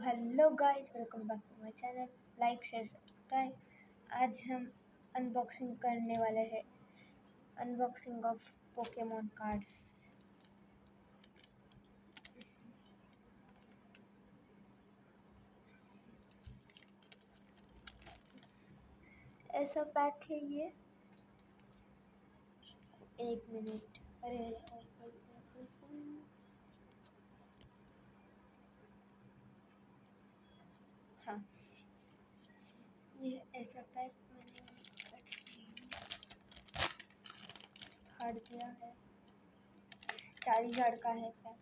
Hello guys, welcome back to my channel. Like share subscribe. आज हम unboxing करने वाले हैं, अनबॉक्सिंग ऑफ पोकेमोन कार्ड्स। ऐसा पैक है ये। एक मिनट, अरे हाँ, ये ऐसा पैक मैंने फाड़ दिया है। 40,000 का है पैक।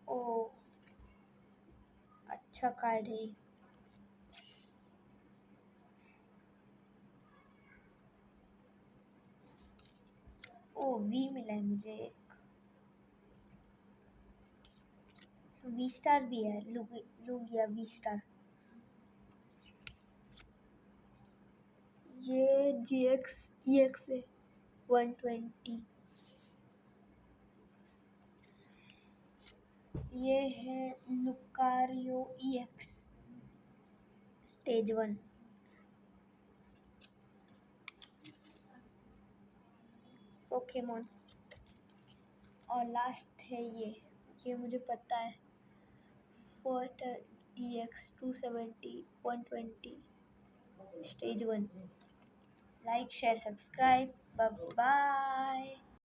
ओ, अच्छा कार्ड है। ओ, वी मिला है मुझे। वी स्टार भी है, लुगिया वी स्टार। ये GX है 120। ये है लुकारियो EX स्टेज 1 पोकेमोन। और लास्ट है ये मुझे पता है, fort EX 270 120 stage 1। Like share subscribe, bye bye.